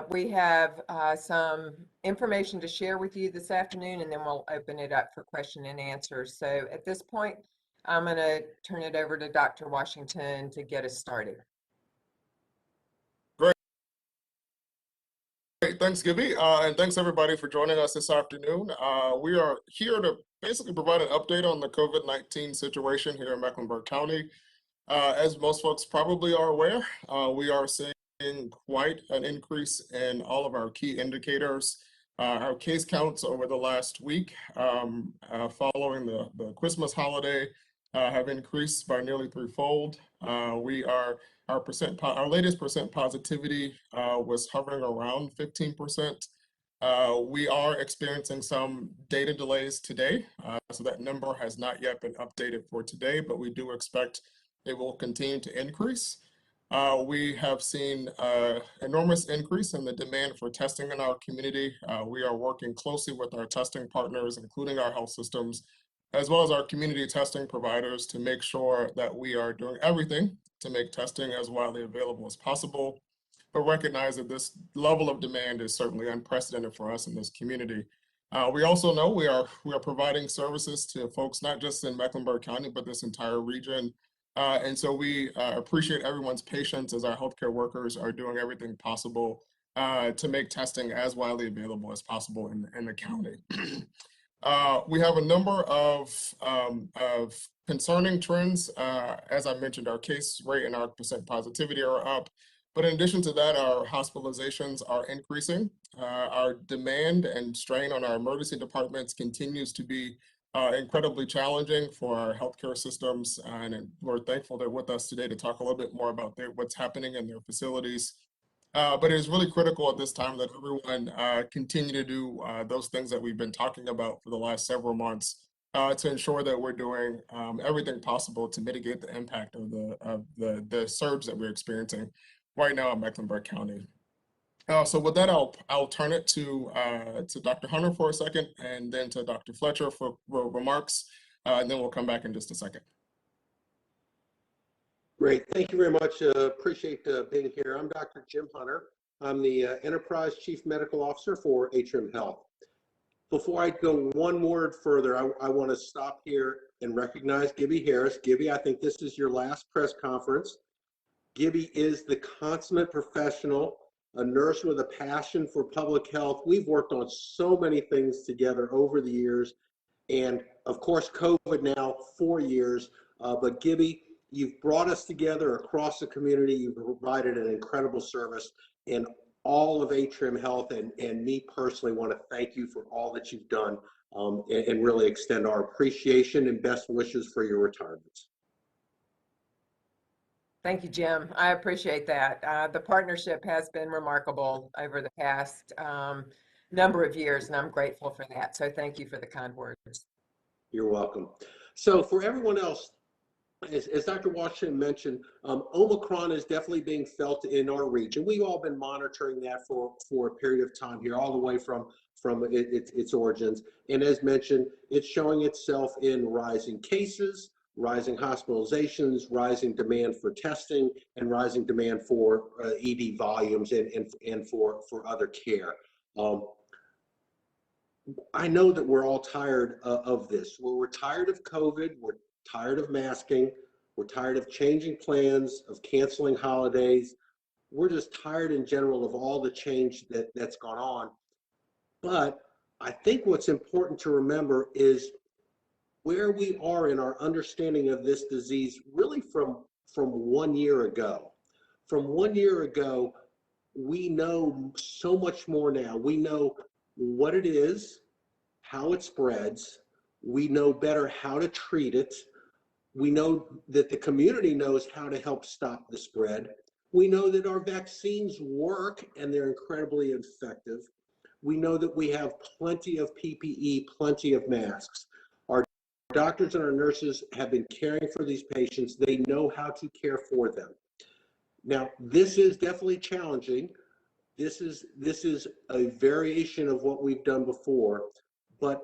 We have some information to share with you this afternoon, and then we'll open it up for question and answers. So at this point, I'm going to turn it over to Dr. Washington to get us started. Great. Thanks, Gibby, and thanks everybody for joining us this afternoon. We are here to basically provide an update on the COVID-19 situation here in Mecklenburg County. As most folks probably are aware, we are seeing quite an increase in all of our key indicators. Our case counts over the last week following the Christmas holiday have increased by nearly threefold. Our latest percent positivity was hovering around 15%. We are experiencing some data delays today, so that number has not yet been updated for today, but we do expect it will continue to increase. We have seen enormous increase in the demand for testing in our community. We are working closely with our testing partners, including our health systems, as well as our community testing providers, to make sure that we are doing everything to make testing as widely available as possible, but recognize that this level of demand is certainly unprecedented for us in this community. We also know we are providing services to folks not just in Mecklenburg County, but this entire region. And so we appreciate everyone's patience as our healthcare workers are doing everything possible to make testing as widely available as possible in the county. We have a number of concerning trends. As I mentioned, our case rate and our percent positivity are up. But in addition to that, our hospitalizations are increasing. Our demand and strain on our emergency departments continues to be incredibly challenging for our healthcare systems, and we're thankful they're with us today to talk a little bit more about what's happening in their facilities. But it is really critical at this time that everyone continue to do those things that we've been talking about for the last several months to ensure that we're doing everything possible to mitigate the impact of the surge that we're experiencing right now in Mecklenburg County. So with that, I'll turn it to Dr. Hunter for a second, and then to Dr. Fletcher for remarks, and then we'll come back in just a second. Great, thank you very much. Appreciate being here. I'm Dr. Jim Hunter. I'm the Enterprise Chief Medical Officer for Atrium Health. Before I go one word further, I want to stop here and recognize Gibby Harris. Gibby, I think this is your last press conference. Gibby is the consummate professional, a nurse with a passion for public health. We've worked on so many things together over the years, and of course COVID now 4 years, but Gibby, you've brought us together across the community. You've provided an incredible service, and all of Atrium Health and me personally want to thank you for all that you've done, and really extend our appreciation and best wishes for your retirement. Thank you, Jim. I appreciate that. The partnership has been remarkable over the past number of years, and I'm grateful for that. So thank you for the kind words. You're welcome. So for everyone else, as Dr. Washington mentioned, Omicron is definitely being felt in our region. We've all been monitoring that for a period of time here, all the way from its origins. And as mentioned, it's showing itself in rising cases, rising hospitalizations, rising demand for testing, and rising demand for ED volumes and for other care. I know that we're all tired of this. We're tired of COVID. We're tired of masking. We're tired of changing plans, of canceling holidays. We're just tired in general of all the change that's gone on. But I think what's important to remember is where we are in our understanding of this disease really from 1 year ago. From 1 year ago, we know so much more now. We know what it is, how it spreads. We know better how to treat it. We know that the community knows how to help stop the spread. We know that our vaccines work and they're incredibly effective. We know that we have plenty of PPE, plenty of masks. Our doctors and our nurses have been caring for these patients. They know how to care for them. Now, this is definitely challenging. This is a variation of what we've done before, but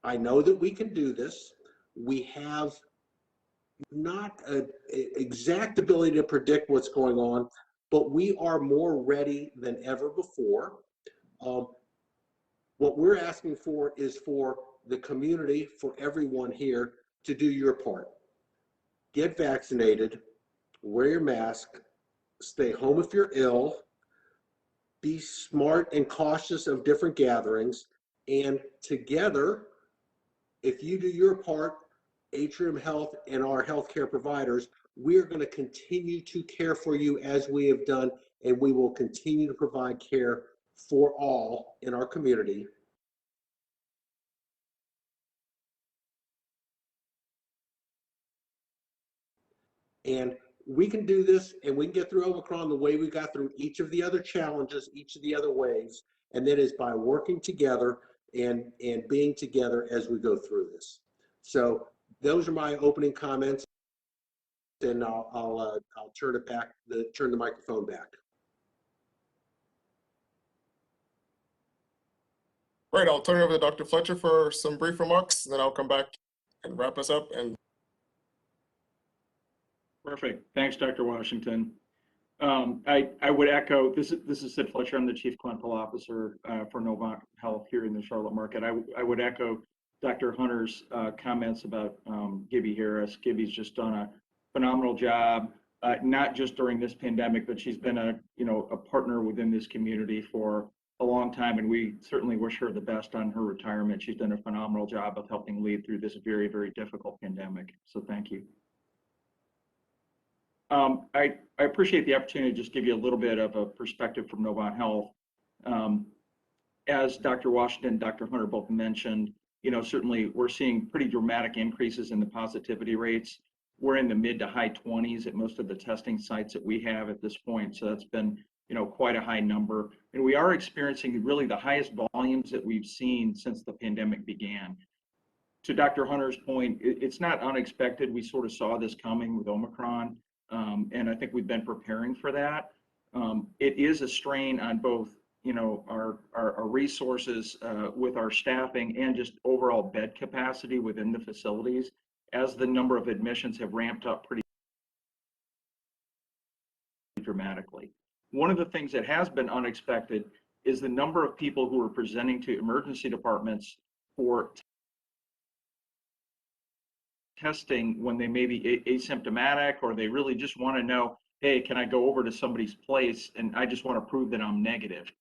I know that we can do this. We have not an exact ability to predict what's going on, but we are more ready than ever before. What we're asking for is for the community, for everyone here to do your part. Get vaccinated, wear your mask, stay home if you're ill, be smart and cautious of different gatherings, and together, if you do your part, Atrium Health and our healthcare providers, we're going to continue to care for you as we have done, and we will continue to provide care for all in our community. And we can do this, and we can get through Omicron the way we got through each of the other challenges, each of the other waves, and that is by working together and being together as we go through this. So those are my opening comments, and I'll turn it back, turn the microphone back. Right, I'll turn it over to Dr. Fletcher for some brief remarks, and then I'll come back and wrap us up. And perfect. Thanks, Dr. Washington. I would echo, this is Sid Fletcher. I'm the Chief Clinical Officer for Novant Health here in the Charlotte market. I would echo Dr. Hunter's comments about Gibby Harris. Gibby's just done a phenomenal job, not just during this pandemic, but she's been a partner within this community for a long time, and we certainly wish her the best on her retirement. She's done a phenomenal job of helping lead through this very, very difficult pandemic. So thank you. I appreciate the opportunity to just give you a little bit of a perspective from Novant Health. As Dr. Washington and Dr. Hunter both mentioned, certainly we're seeing pretty dramatic increases in the positivity rates. We're in the mid to high 20s at most of the testing sites that we have at this point. So that's been, quite a high number. And we are experiencing really the highest volumes that we've seen since the pandemic began. To Dr. Hunter's point, it's not unexpected. We sort of saw this coming with Omicron. And I think we've been preparing for that. It is a strain on both, our resources with our staffing and just overall bed capacity within the facilities as the number of admissions have ramped up pretty dramatically. One of the things that has been unexpected is the number of people who are presenting to emergency departments for testing when they may be asymptomatic, or they really just want to know, hey, can I go over to somebody's place and I just want to prove that I'm negative.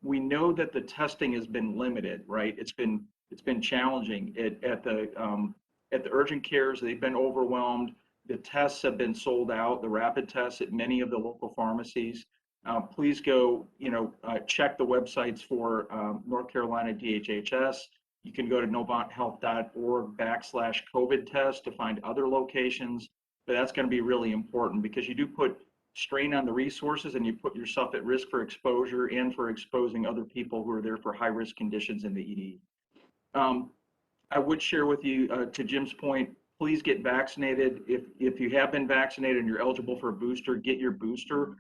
We know that the testing has been limited, right? It's been challenging. At the urgent cares, they've been overwhelmed. The tests have been sold out, the rapid tests at many of the local pharmacies. Please go, check the websites for North Carolina DHHS. You can go to novanthealth.org/COVID test to find other locations, but that's going to be really important because you do put strain on the resources and you put yourself at risk for exposure and for exposing other people who are there for high risk conditions in the ED. I would share with you, to Jim's point, please get vaccinated. If you have been vaccinated and you're eligible for a booster, get your booster.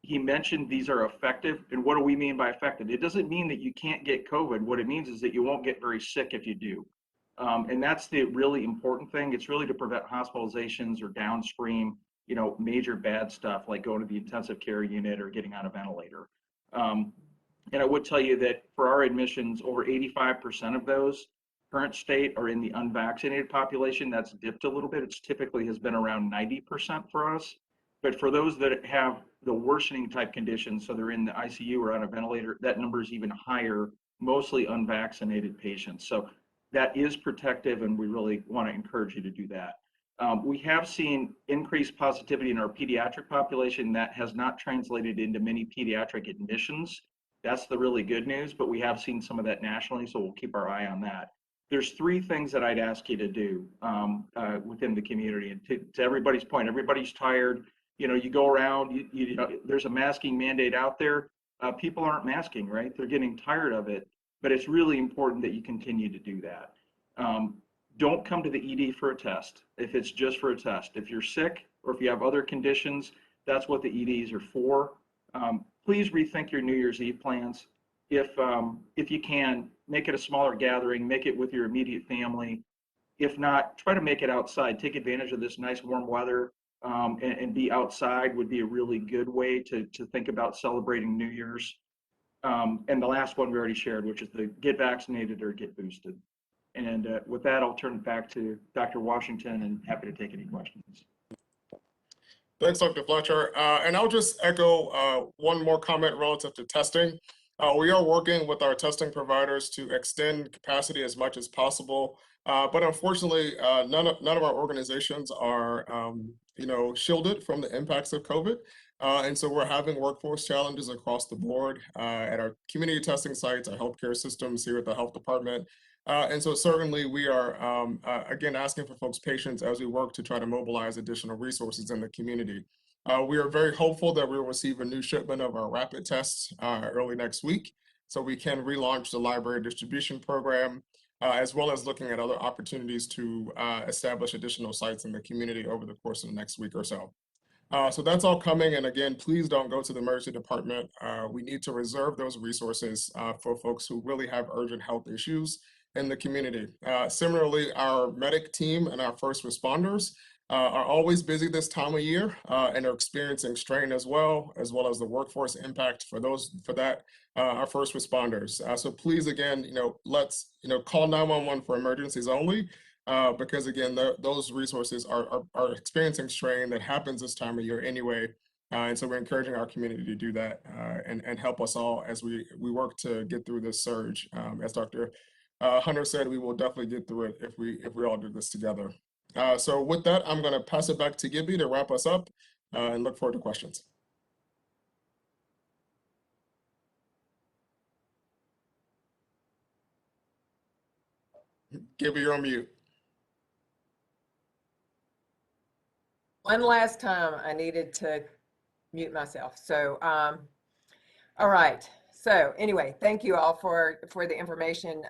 He mentioned these are effective. And what do we mean by effective? It doesn't mean that you can't get COVID. What it means is that you won't get very sick if you do. And that's the really important thing. It's really to prevent hospitalizations or downstream, major bad stuff like going to the intensive care unit or getting on a ventilator. And I would tell you that for our admissions, over 85% of those current state are in the unvaccinated population. That's dipped a little bit. It's typically has been around 90% for us. But for those that have the worsening type conditions, so they're in the ICU or on a ventilator, that number is even higher, mostly unvaccinated patients. So that is protective, and we really want to encourage you to do that. We have seen increased positivity in our pediatric population. That has not translated into many pediatric admissions. That's the really good news, but we have seen some of that nationally, so we'll keep our eye on that. There's three things that I'd ask you to do within the community. And to everybody's point, everybody's tired. You go around, there's a masking mandate out there. People aren't masking, right? They're getting tired of it, but it's really important that you continue to do that. Don't come to the ED for a test if it's just for a test. If you're sick or if you have other conditions, that's what the EDs are for. Please rethink your New Year's Eve plans. If you can, make it a smaller gathering, make it with your immediate family. If not, try to make it outside. Take advantage of this nice warm weather. and be outside would be a really good way to think about celebrating New Year's. And the last one we already shared, which is the get vaccinated or get boosted. And with that, I'll turn it back to Dr. Washington and happy to take any questions. Thanks, Dr. Fletcher. And I'll just echo one more comment relative to testing. We are working with our testing providers to extend capacity as much as possible. But unfortunately, none of our organizations are, shielded from the impacts of COVID. And so we're having workforce challenges across the board at our community testing sites, our healthcare systems here at the health department. And so certainly we are, again, asking for folks' patience as we work to try to mobilize additional resources in the community. We are very hopeful that we will receive a new shipment of our rapid tests early next week, so we can relaunch the library distribution program, as well as looking at other opportunities to establish additional sites in the community over the course of the next week or so. So that's all coming. And again, please don't go to the emergency department. We need to reserve those resources for folks who really have urgent health issues in the community. Similarly, our medic team and our first responders are always busy this time of year and are experiencing strain as well as the workforce impact for our first responders. So please, again, let's call 911 for emergencies only, because again, those resources are experiencing strain that happens this time of year anyway. And so we're encouraging our community to do that and help us all as we work to get through this surge. As Dr. Hunter said, we will definitely get through it if we all do this together. So with that, I'm going to pass it back to Gibby to wrap us up and look forward to questions. Gibby, you're on mute. One last time I needed to mute myself. So, all right. So anyway, thank you all for the information.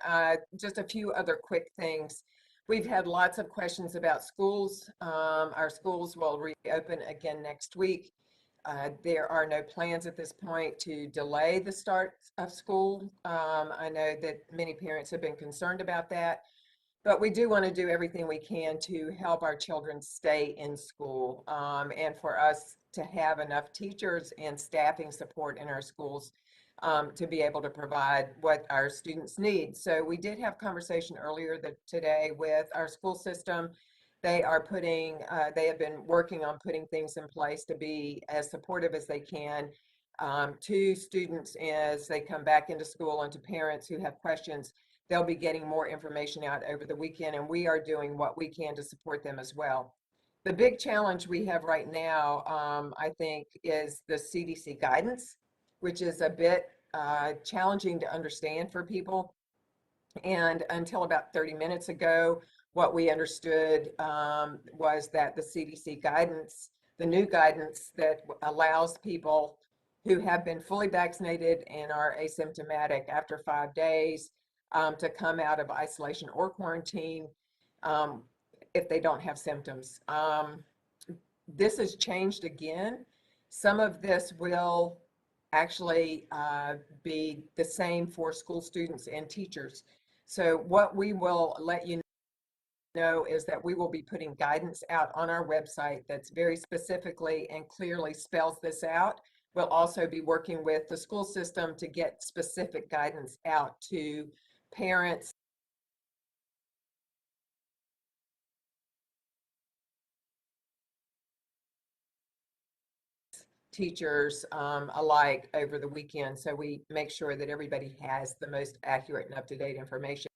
Just a few other quick things. We've had lots of questions about schools. Our schools will reopen again next week. There are no plans at this point to delay the start of school. I know that many parents have been concerned about that, but we do want to do everything we can to help our children stay in school, and for us to have enough teachers and staffing support in our schools to be able to provide what our students need. So we did have conversation earlier today with our school system. They have been working on putting things in place to be as supportive as they can to students as they come back into school, and to parents who have questions. They'll be getting more information out over the weekend, and we are doing what we can to support them as well. The big challenge we have right now, I think, is the CDC guidance, which is a bit challenging to understand for people. And until about 30 minutes ago, what we understood was that the CDC guidance, the new guidance that allows people who have been fully vaccinated and are asymptomatic after 5 days to come out of isolation or quarantine if they don't have symptoms. This has changed again. Some of this will actually be the same for school students and teachers. So what we will let you know is that we will be putting guidance out on our website that's very specifically and clearly spells this out. We'll also be working with the school system to get specific guidance out to parents, teachers alike over the weekend, so we make sure that everybody has the most accurate and up-to-date information.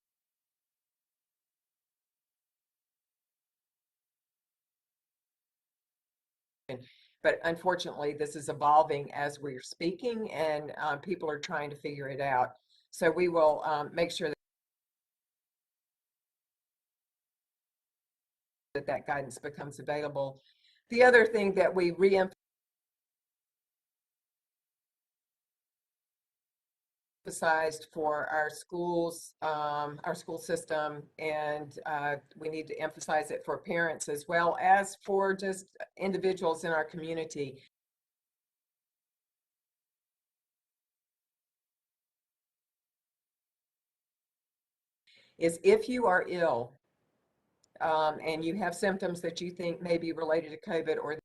But unfortunately, this is evolving as we're speaking, and people are trying to figure it out. So we will make sure that guidance becomes available. The other thing that we emphasized for our schools, our school system, and we need to emphasize it for parents as well as for just individuals in our community. Is if you are ill and you have symptoms that you think may be related to COVID, or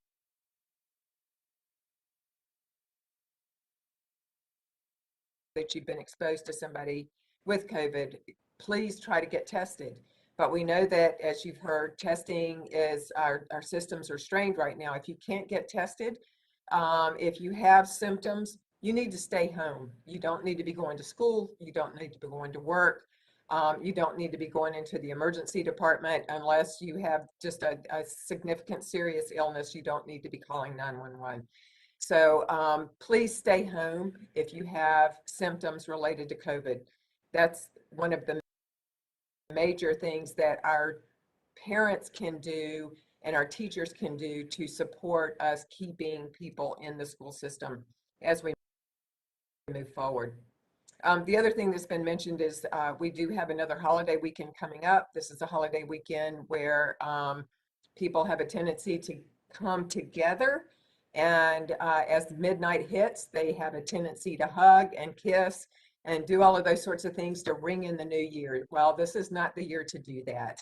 that you've been exposed to somebody with COVID, please try to get tested. But we know that, as you've heard, testing is, our systems are strained right now. If you can't get tested, if you have symptoms, you need to stay home. You don't need to be going to school. You don't need to be going to work. You don't need to be going into the emergency department unless you have just a significant serious illness. You don't need to be calling 911. So please stay home if you have symptoms related to COVID. That's one of the major things that our parents can do and our teachers can do to support us keeping people in the school system as we move forward. The other thing that's been mentioned is we do have another holiday weekend coming up. This is a holiday weekend where people have a tendency to come together, and as midnight hits, they have a tendency to hug and kiss and do all of those sorts of things to ring in the new year. Well, this is not the year to do that.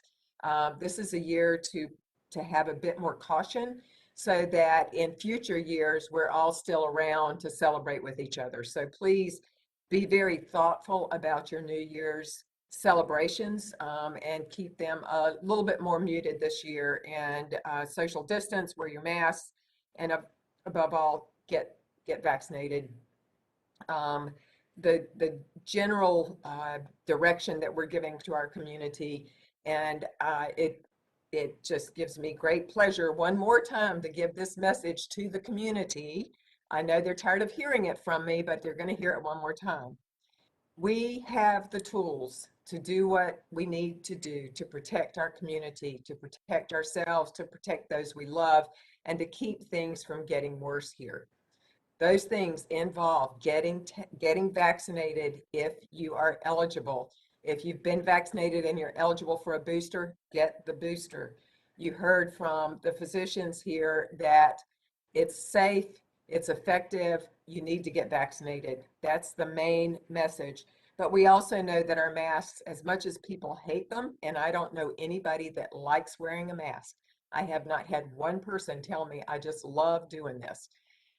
This is a year to have a bit more caution so that in future years, we're all still around to celebrate with each other. So please be very thoughtful about your New Year's celebrations and keep them a little bit more muted this year, and social distance, wear your masks, and above all, get vaccinated. The general direction that we're giving to our community, and it just gives me great pleasure one more time to give this message to the community. I know they're tired of hearing it from me, but they're going to hear it one more time. We have the tools to do what we need to do to protect our community, to protect ourselves, to protect those we love, and to keep things from getting worse here. Those things involve getting vaccinated if you are eligible. If you've been vaccinated and you're eligible for a booster, get the booster. You heard from the physicians here that it's safe, it's effective, you need to get vaccinated. That's the main message. But we also know that our masks, as much as people hate them, and I don't know anybody that likes wearing a mask. I have not had one person tell me, I just love doing this.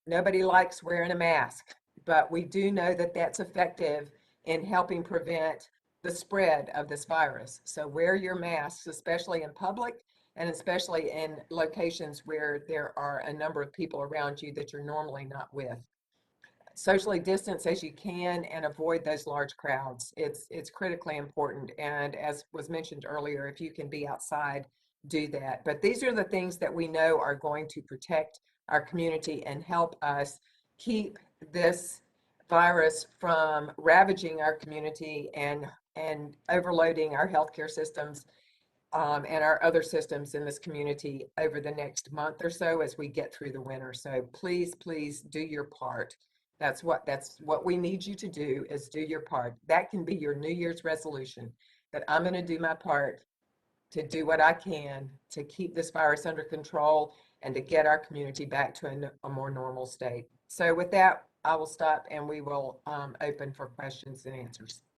Nobody likes wearing a mask, but we do know that that's effective in helping prevent the spread of this virus. So wear your masks, especially in public and especially in locations where there are a number of people around you that you're normally not with. Socially distance as you can and avoid those large crowds. It's critically important. And as was mentioned earlier, if you can be outside, do that. But these are the things that we know are going to protect our community and help us keep this virus from ravaging our community and overloading our healthcare systems and our other systems in this community over the next month or so as we get through the winter. So please, please do your part. That's what we need you to do, is do your part. That can be your New Year's resolution, that I'm going to do my part to do what I can to keep this virus under control and to get our community back to a more normal state. So with that, I will stop and we will open for questions and answers.